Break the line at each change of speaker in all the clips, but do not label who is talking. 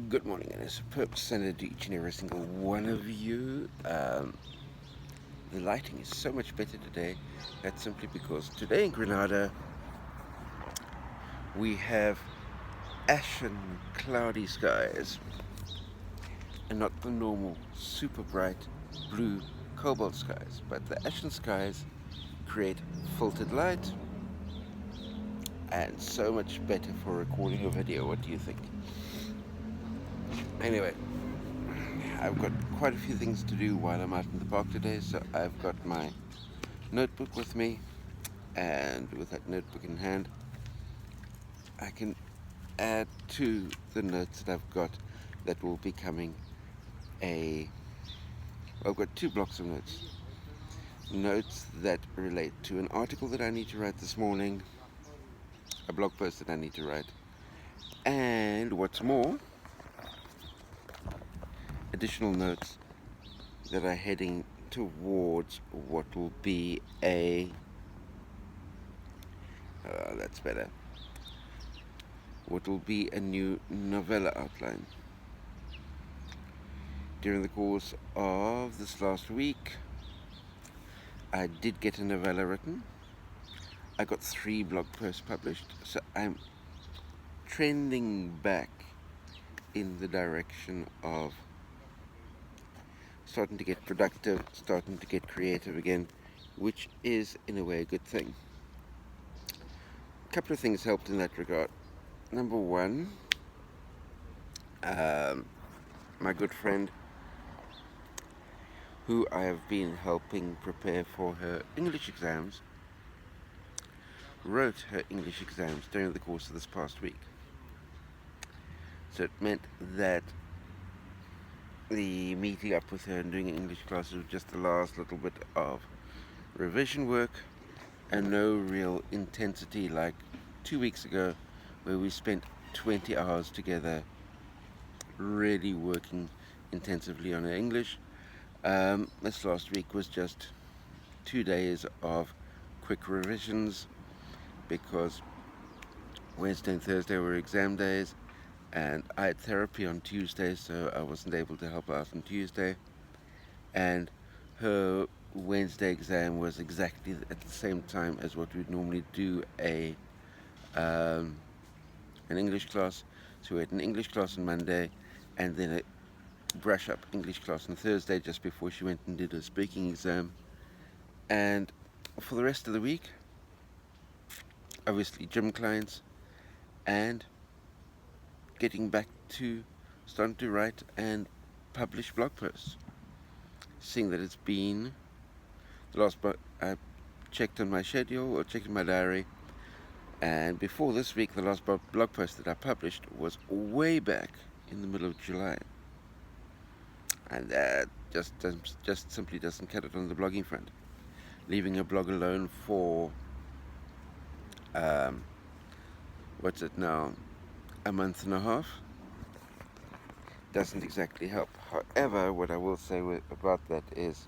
Good morning, and a superb Sunday to each and every single one of you. The lighting is so much better today. That's simply because today in Grenada we have ashen, cloudy skies, and not the normal, super bright blue cobalt skies. But the ashen skies create filtered light, and so much better for recording a video. What do you think? Anyway, I've got quite a few things to do while I'm out in the park today, so I've got my notebook with me, and with that notebook in hand I can add to the notes that I've got that will be coming I've got two blocks of notes that relate to an article that I need to write this morning, a blog post that I need to write, and what's more, additional notes that are heading towards what will be that's better, what will be a new novella outline. During the course of this last week, I did get a novella written. I got 3 blog posts published, so I'm trending back in the direction of starting to get productive, starting to get creative again, which is in a way a good thing. A couple of things helped in that regard. Number one, my good friend, who I have been helping prepare for her English exams, wrote her English exams during the course of this past week. So it meant that the meeting up with her and doing English classes was just the last little bit of revision work, and no real intensity like 2 weeks ago, where we spent 20 hours together really working intensively on her English. This last week was just 2 days of quick revisions, because Wednesday and Thursday were exam days, and I had therapy on Tuesday, so I wasn't able to help out on Tuesday. And her Wednesday exam was exactly at the same time as what we'd normally do an English class. So we had an English class on Monday, and then a brush up English class on Thursday, just before she went and did her speaking exam. And for the rest of the week, obviously gym clients, and getting back to starting to write and publish blog posts. Seeing that it's been the last, I checked on my schedule, or checked in my diary, and before this week, the last blog post that I published was way back in the middle of July, and that just simply doesn't cut it on the blogging front. Leaving a blog alone for what's it now, a month and a half, doesn't exactly help. However, what I will say about that is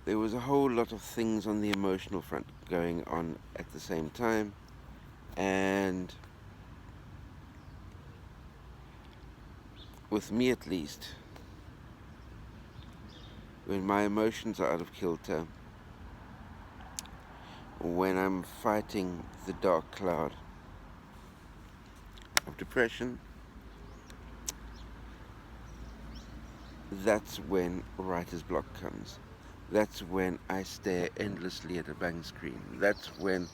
there was a whole lot of things on the emotional front going on at the same time, and with me at least, when my emotions are out of kilter, when I'm fighting the dark cloud of depression, that's when writer's block comes. That's when I stare endlessly at a blank screen. That's when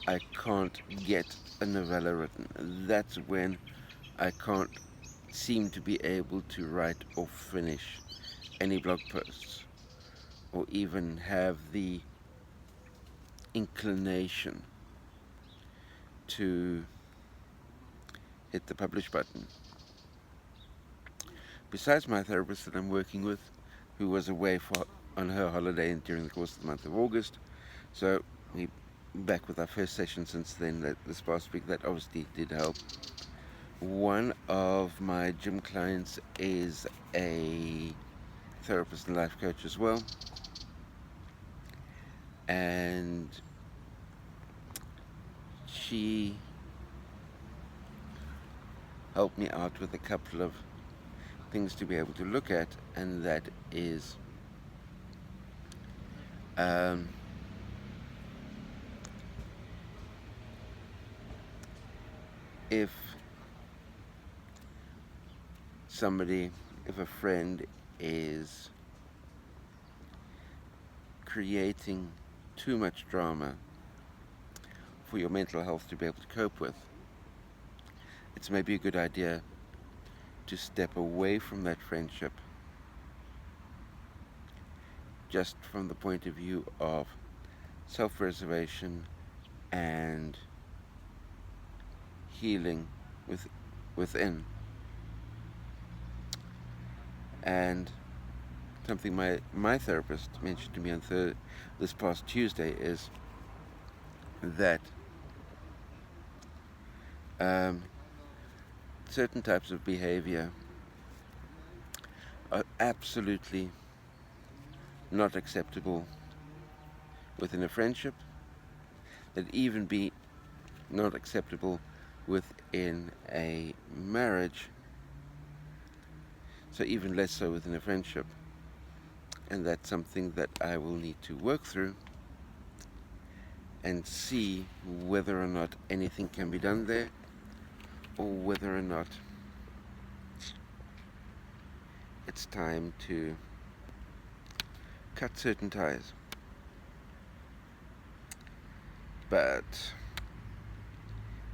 I can't get a novella written. That's when I can't seem to be able to write or finish any blog posts, or even have the inclination to hit the publish button. Besides my therapist that I'm working with, who was away on her holiday during the course of the month of August, so we back with our first session since then, this past week. That obviously did help. One of my gym clients is a therapist and life coach as well, and she helped me out with a couple of things to be able to look at, and that is um, if if a friend is creating too much drama for your mental health to be able to cope with, it's maybe a good idea to step away from that friendship, just from the point of view of self-preservation and healing within. And something my therapist mentioned to me on this past Tuesday is that certain types of behavior are absolutely not acceptable within a friendship, that even be not acceptable within a marriage, so even less so within a friendship. And that's something that I will need to work through and see whether or not anything can be done there, or whether or not it's time to cut certain ties. But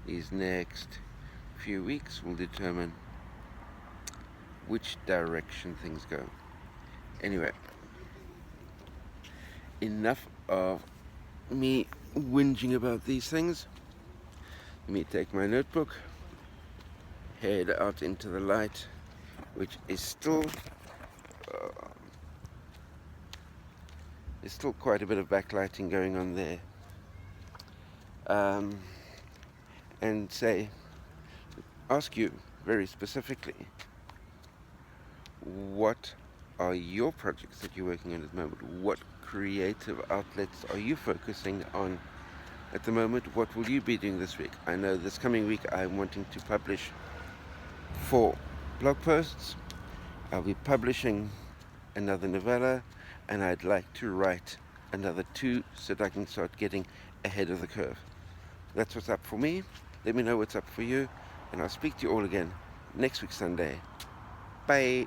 these next few weeks will determine which direction things go. Anyway, enough of me whinging about these things. Let me take my notebook, head out into the light, which is still there's still quite a bit of backlighting going on there, and ask you very specifically, what are your projects that you're working on at the moment? What creative outlets are you focusing on at the moment? What will you be doing this week? I know this coming week I'm wanting to publish 4 blog posts. I'll be publishing another novella, and I'd like to write another 2 so that I can start getting ahead of the curve. That's what's up for me. Let me know what's up for you, and I'll speak to you all again next week Sunday. Bye.